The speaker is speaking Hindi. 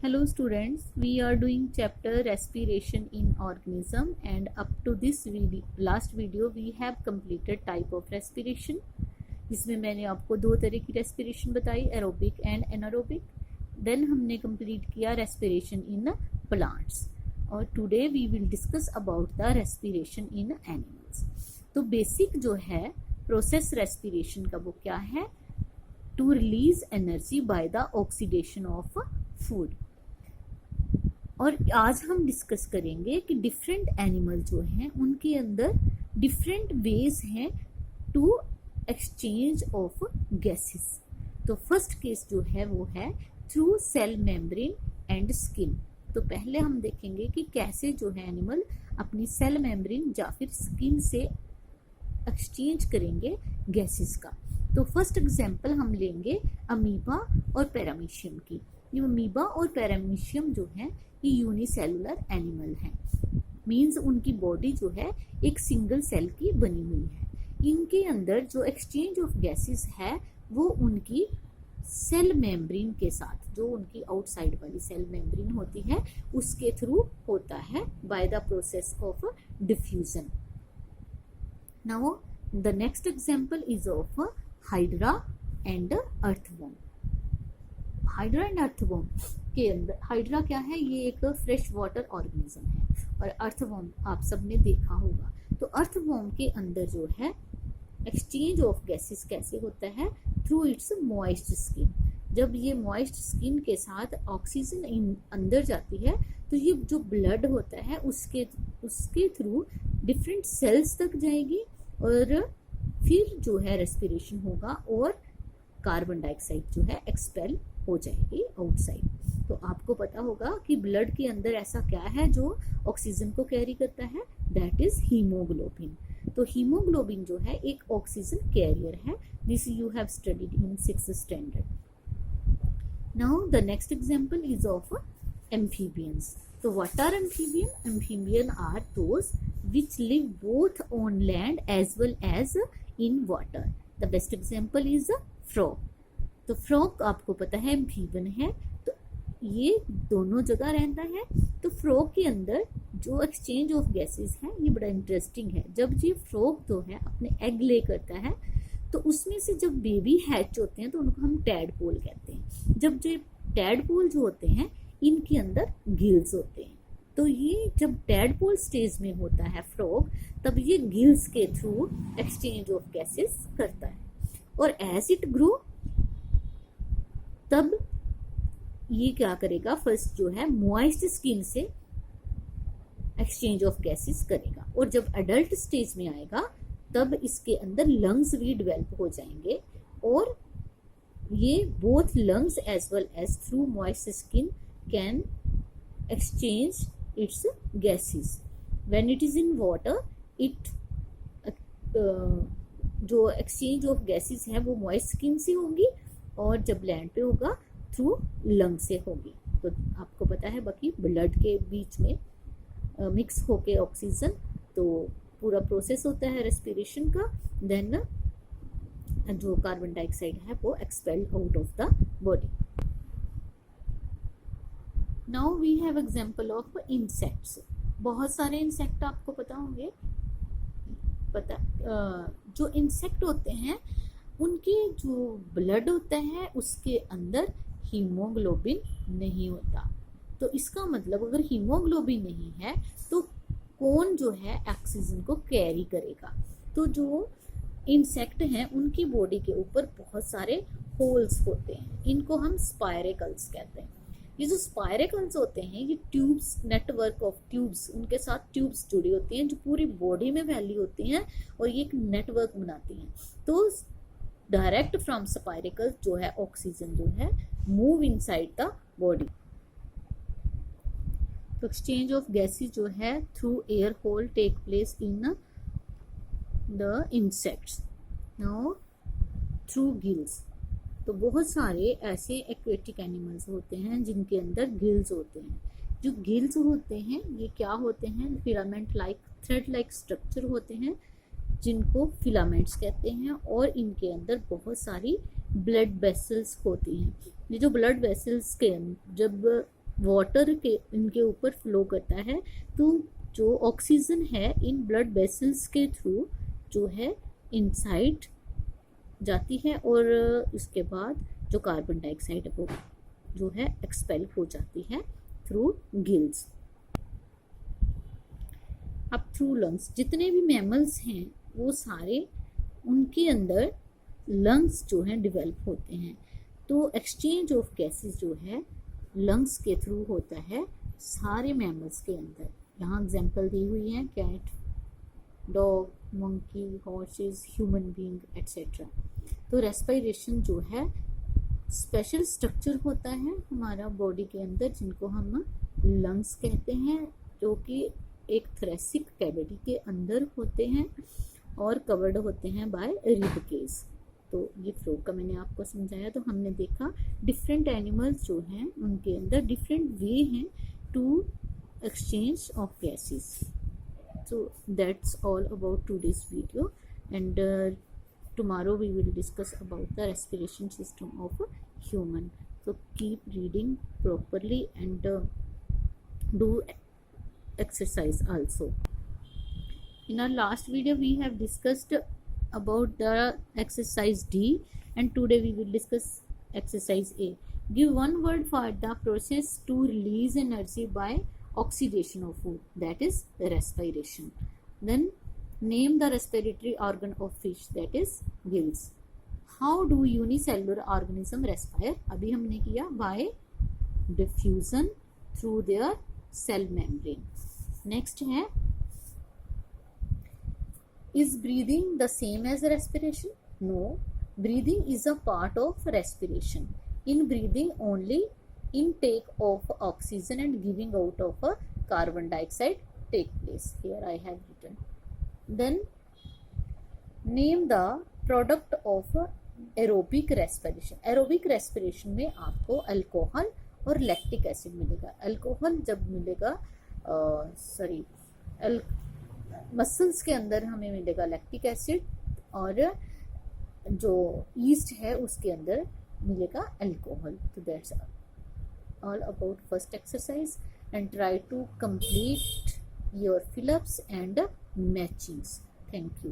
Hello students, we are doing chapter respiration in organism and up to this last video we have completed type of respiration. जिसमें मैंने आपको दो तरह की रेस्पिरेशन बताई, एरोबिक एंड एनारोबिक. देन हमने कंप्लीट किया रेस्पिरेशन इन प्लांट्स और today we will discuss about the respiration in animals. तो बेसिक जो है प्रोसेस रेस्पिरेशन का वो क्या है? To release energy by the oxidation of food. और आज हम डिस्कस करेंगे कि डिफरेंट एनिमल जो हैं उनके अंदर डिफरेंट वेज हैं टू एक्सचेंज ऑफ गैसेस. तो फर्स्ट केस जो है वो है through cell membrane and skin. तो पहले हम देखेंगे कि कैसे जो है एनिमल अपनी सेल मेम्ब्रेन या फिर स्किन से एक्सचेंज करेंगे गैसेस का. तो फर्स्ट एग्जांपल हम लेंगे अमीबा और पैरामीशियम की. ये अमीबा और पैरामीशियम जो है ये यूनिसेलुलर एनिमल हैं. मींस उनकी बॉडी जो है एक सिंगल सेल की बनी हुई है. इनके अंदर जो एक्सचेंज ऑफ गैसेस है वो उनकी सेल मेम्ब्रेन के साथ, जो उनकी आउटसाइड वाली सेल मेम्ब्रेन होती है उसके थ्रू होता है by the process of diffusion. Now the next example is of hydra and earthworm. Hydra and earthworm के अंदर, हाइड्रा क्या है? ये एक फ्रेश वाटर ऑर्गेनिज्म है और अर्थवर्म आप सबने देखा होगा. तो अर्थवर्म के अंदर जो है एक्सचेंज ऑफ गैसेस कैसे होता है? Through it's moist skin. जब ये मॉइस्ट स्किन के साथ ऑक्सीजन अंदर जाती है तो ये जो ब्लड होता है उसके थ्रू डिफरेंट सेल्स तक जाएगी और फिर जो है रेस्पिरेशन होगा और कार्बन डाइऑक्साइड जो है एक्सपेल हो जाएगी आउटसाइड. तो आपको पता होगा कि ब्लड के अंदर ऐसा क्या है जो ऑक्सीजन को कैरी करता है? That is haemoglobin. तो हीमोग्लोबिन जो है एक ऑक्सीजन कैरियर है. This you have studied in 6th standard. Now the next example is of amphibians. तो what are amphibian? Amphibian are those which live both on land as well as in water. The best example is frog. तो फ्रॉग आपको पता है एम्फीबियन है, तो ये दोनों जगह रहता है. तो फ्रॉग के अंदर जो एक्सचेंज ऑफ गैसेस है ये बड़ा इंटरेस्टिंग है. जब ये फ्रॉग जो है अपने एग ले करता है तो उसमें से जब बेबी हैच होते हैं तो उनको हम टैडपोल कहते हैं. जब जो टैडपोल जो होते हैं इनके अंदर गिल्स होते हैं. तो ये जब टैडपोल स्टेज में होता है फ्रॉग तब ये गिल्स के थ्रू एक्सचेंज ऑफ गैसेस करता है और एज इट ग्रो तब ये क्या करेगा? फर्स्ट जो है मॉइस्ट स्किन से एक्सचेंज ऑफ गैसेस करेगा और जब एडल्ट स्टेज में आएगा तब इसके अंदर लंग्स भी डेवलप हो जाएंगे और ये both lungs as well as through moist skin can exchange its gases. When it is in water, it जो exchange of gases है वो moist skin से होगी और जब लैंड पे होगा थ्रू लंग से होगी. तो आपको पता है बाकी ब्लड के बीच में मिक्स होके ऑक्सीजन, तो पूरा प्रोसेस होता है रेस्पिरेशन का. देन जो कार्बन डाइऑक्साइड है वो expel out of the body. Now we have example of insects. बहुत सारे इंसेक्ट आपको पता होंगे. जो इंसेक्ट होते हैं उनके जो ब्लड होता है उसके अंदर हीमोग्लोबिन नहीं होता. तो इसका मतलब अगर हीमोग्लोबिन नहीं है तो कौन जो है ऑक्सीजन को कैरी करेगा? तो जो इंसेक्ट हैं उनकी बॉडी के ऊपर बहुत सारे होल्स होते हैं. इनको हम स्पाइरेकल्स कहते हैं. ये जो स्पाइरेकल्स होते हैं ये ट्यूब्स, नेटवर्क ऑफ ट्यूब्स, उनके साथ ट्यूब्स जुड़ी होती हैं जो पूरी बॉडी में फैली होती हैं और ये एक नेटवर्क बनाती हैं. तो डायरेक्ट फ्रॉम स्पाइरेकल्स जो है ऑक्सीजन जो है मूव इनसाइड द बॉडी. तो एक्सचेंज ऑफ गैसेस जो है through air hole take place in the insects. Now through gills. तो बहुत सारे ऐसे एक्वेटिक एनिमल्स होते हैं जिनके अंदर गिल्स होते हैं. जो गिल्स होते हैं ये क्या होते हैं? Filament like, thread like structure होते हैं जिनको फिलामेंट्स कहते हैं और इनके अंदर बहुत सारी ब्लड वेसल्स होती हैं. ये जो ब्लड वेसल्स के जब वाटर के इनके ऊपर फ्लो करता है, तो जो ऑक्सीजन है इन ब्लड वेसल्स के थ्रू जो है इनसाइड जाती है, और इसके बाद जो कार्बन डाइऑक्साइड है वो जो है एक्सपेल हो जाती है थ्रू गिल्स। अब थ्रू लंग्स, जितने भी मैमल्स हैं वो सारे उनके अंदर लंग्स जो हैं डेवलप होते हैं, तो एक्सचेंज ऑफ गैसेस जो है लंग्स के थ्रू होता है सारे मैमल्स के अंदर। यहाँ एग्जांपल दी हुई है, cat, dog, monkey, horses, human being etcetera. तो रेस्पिरेशन जो है स्पेशल स्ट्रक्चर होता है हमारा बॉडी के अंदर जिनको हम लंग्स कहते हैं, जो कि एक थोरेसिक कैविटी के अंदर होते हैं और कवर्ड होते हैं बाय रिब केज। तो ये फ्लो का मैंने आपको समझाया। तो हमने देखा डिफरेंट एनिमल्स जो हैं उनके अंदर डिफरेंट वे हैं to exchange of gases. So that's all about today's video, and tomorrow we will discuss about the respiration system of a human. So keep reading properly and do exercise also. In our last video we have discussed about the exercise D, and today we will discuss exercise A. Give one word for the process to release energy by oxidation of food, that is respiration. Then name the respiratory organ of fish, that is gills. How do unicellular organism respire? अभी हमने किया by diffusion through their cell membrane. Next है, is breathing the same as respiration? No, breathing is a part of respiration. In breathing only intake of oxygen and giving out of a carbon dioxide take place. Here I have written. Then name the product of aerobic respiration. Aerobic respiration में आपको अल्कोहल और लैक्टिक एसिड मिलेगा। अल्कोहल जब मिलेगा मसल्स के अंदर हमें मिलेगा लैक्टिक एसिड, और जो ईस्ट है उसके अंदर मिलेगा अल्कोहल। तो that's all about first exercise, and try to complete your fill-ups and matchings. Thank you.